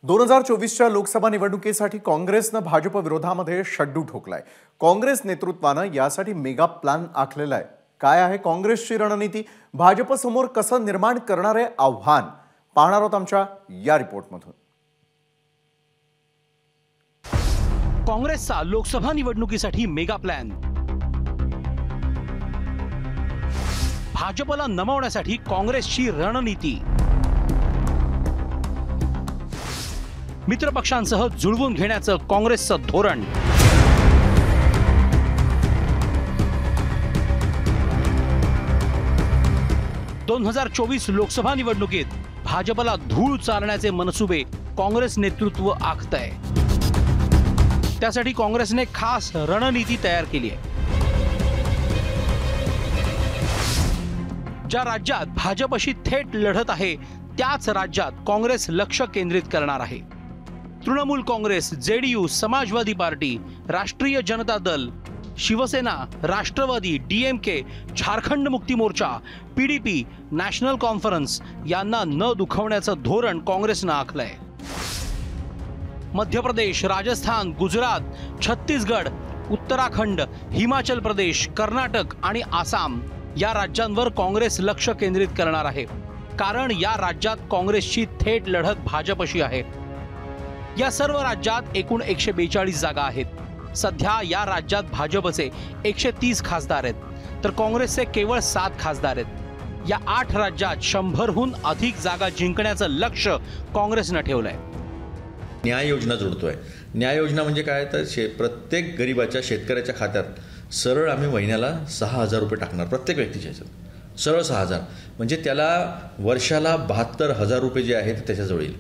2024च्या लोकसभा निवडणुकीसाठी काँग्रेसने भाजप विरोधामध्ये शड्डू ठोकलाय। काँग्रेस नेतृत्वाने यासाठी मेगा प्लॅन आखलेला आहे। काय आहे काँग्रेसची रणनीती, भाजप समोर कसं निर्माण करणारे आव्हान, पाहणार आहोत आमच्या या रिपोर्टमधून। काँग्रेसचा लोकसभा निवडणुकीसाठी मेगा प्लॅन, भाजपला नमवण्यासाठी काँग्रेसची रणनीती, मित्रपक्षांसह जुळवून घेण्याचं काँग्रेसचं धोरण, (2024) लोकसभा निवडणुकीत भाजपला धूळ चारण्याचे मनसुबे काँग्रेस नेतृत्व आखतंय। त्यासाठी काँग्रेसने खास रणनीती तयार केली आहे। ज्या राज्यात भाजपशी थेट लढत आहे त्याच राज्यात काँग्रेस लक्ष केंद्रित करणार आहे। तृणमूल काँग्रेस, जेडीयू, समाजवादी पार्टी, राष्ट्रीय Janata Dal, Shiv Sena, Rashtrawadi, DMK, Jharkhand Mukti Morcha, PDP, national conference यांना न दुखवण्याचं धोरण काँग्रेसनं आखलंय। मध्य प्रदेश, राजस्थान, गुजरात, छत्तीसगड, उत्तराखंड, हिमाचल प्रदेश, कर्नाटक आणि आसाम या राज्यांवर काँग्रेस लक्ष केंद्रित करणार आहे, कारण या राज्यात काँग्रेसची थेट लढत भाजपशी आहे। या सर्व राज्यात एकूण 142 जागा आहेत। सध्या या राज्यात भाजपचे 130 खासदार आहेत, तर काँग्रेसचे केवळ 7 खासदार आहेत। या 8 राज्यात 100हून अधिक जागा जिंकण्याचं लक्ष्य काँग्रेसनं ठेवलंय। न्याय योजना जोडतोय। न्याय योजना म्हणजे काय, तर प्रत्येक गरीबाच्या, शेतकऱ्याच्या खात्यात सरळ आम्ही महिन्याला 6,000 रुपये टाकणार, प्रत्येक व्यक्तीच्या ह्याच्यात सरळ 6,000, म्हणजे त्याला वर्षाला 72,000 रुपये जे आहेत त्याच्याजवळ येईल।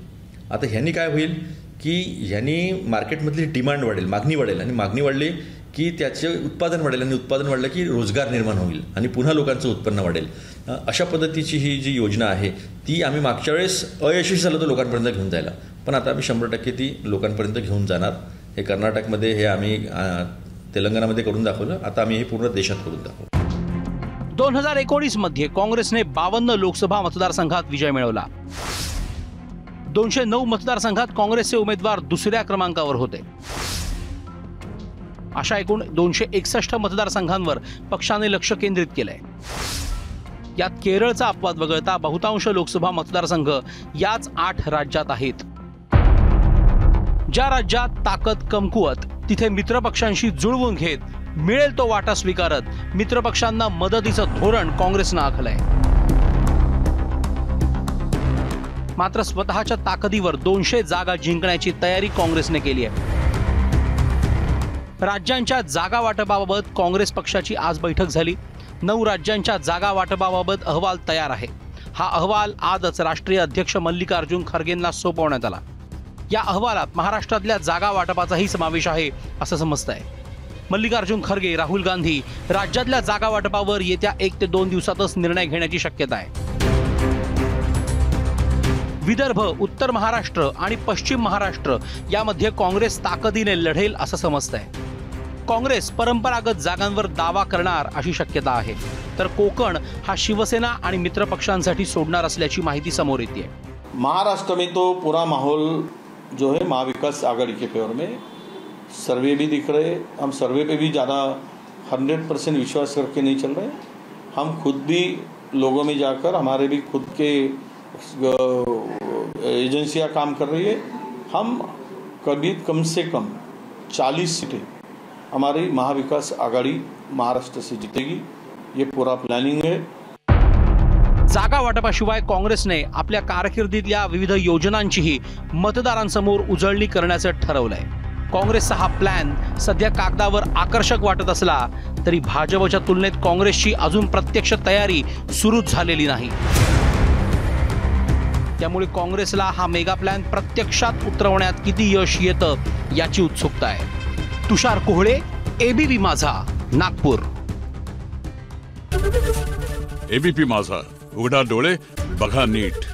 आता ह्यांनी काय होईल की ह्यांनी मार्केटमधली डिमांड वाढेल, मागणी वाढेल, आणि मागणी वाढली की त्याचे उत्पादन वाढेल, आणि उत्पादन वाढलं की रोजगार निर्माण होईल आणि पुन्हा लोकांचं उत्पन्न वाढेल। अशा पद्धतीची ही जी योजना आहे ती आम्ही मागच्या वेळेस अयशस्वी झालो होतो लोकांपर्यंत घेऊन जायला, पण आता आम्ही 100% ती लोकांपर्यंत घेऊन जाणार। हे कर्नाटकमध्ये, हे आम्ही तेलंगणामध्ये करून दाखवलं, आता आम्ही हे पूर्ण देशात करून दाखवू। 2019 मध्ये काँग्रेसने 52 लोकसभा मतदारसंघात विजय मिळवला। 209 मतदारसंघात काँग्रेसचे उमेदवार दुसऱ्या क्रमांकावर होते। अशा एकूण 261 मतदारसंघांवर पक्षाने लक्ष केंद्रित केलंय। यात केरळचा अपवाद वगळता बहुतांश लोकसभा मतदारसंघ याच 8 राज्यात आहेत। ज्या राज्यात ताकद कमकुवत तिथे मित्रपक्षांशी जुळवून घेत मिळेल तो वाटा स्वीकारत मित्रपक्षांना मदतीचं धोरण काँग्रेसनं आखलंय। मात्र स्वतःच्या ताकदीवर 200 जागा जिंकण्याची तयारी काँग्रेसने केली आहे। राज्यांच्या जागा वाटपाबाबत काँग्रेस पक्षाची आज बैठक झाली। 9 राज्यांच्या जागा वाटपाबाबत अहवाल तयार आहे। हा अहवाल आजच राष्ट्रीय अध्यक्ष मल्लिकार्जुन खरगेंना सोपवण्यात आला। या अहवालात महाराष्ट्रातल्या जागा वाटपाचाही समावेश आहे असं समजतंय। मल्लिकार्जुन खरगे, राहुल गांधी राज्यातल्या जागा वाटपावर येत्या 1 ते 2 दिवसातच निर्णय घेण्याची शक्यता आहे। विदर्भ, उत्तर महाराष्ट्र आणि पश्चिम महाराष्ट्र यामध्ये काँग्रेस ताकदीने लढेल असं समजतंय। काँग्रेस परंपरागत जागांवर दावा करणार अशी शक्यता आहे, तर कोकण हा शिवसेना आणि मित्रपक्षांसाठी सोडणार असल्याची माहिती समोर येते। महाराष्ट्र में तो पूरा माहौल जो है महाविकास आघाड़ी के फेवर में, सर्वे भी दिख रहे, हम सर्वे पे भी ज़्यादा 100% विश्वास करके नहीं चल रहे। हम खुद भी लोगों में जाकर, हमारे भी खुद के एजेंसियां काम कर रही है। हम कम से कम 40 सीटें हमारी महाविकास आघाड़ी महाराष्ट्र से जीतेगी, ये पूरा प्लानिंग है। जागा वाटपाशिवाय काँग्रेसने आपल्या कारकिर्दीतल्या विविध योजनांचीही मतदारांसमोर उजळणी करण्याचं ठरवलंय। काँग्रेसचा हा प्लॅन सध्या कागदावर आकर्षक वाटत असला तरी भाजपच्या तुलनेत काँग्रेसची अजून प्रत्यक्ष तयारी सुरूच झालेली नाही। त्यामुळे काँग्रेसला हा मेगा प्लॅन प्रत्यक्षात उतरवण्यात किती यश येतं याची उत्सुकता आहे। तुषार कोहळे, एबीपी माझा, नागपूर। एबीपी माझा, उघडा डोळे बघा नीट।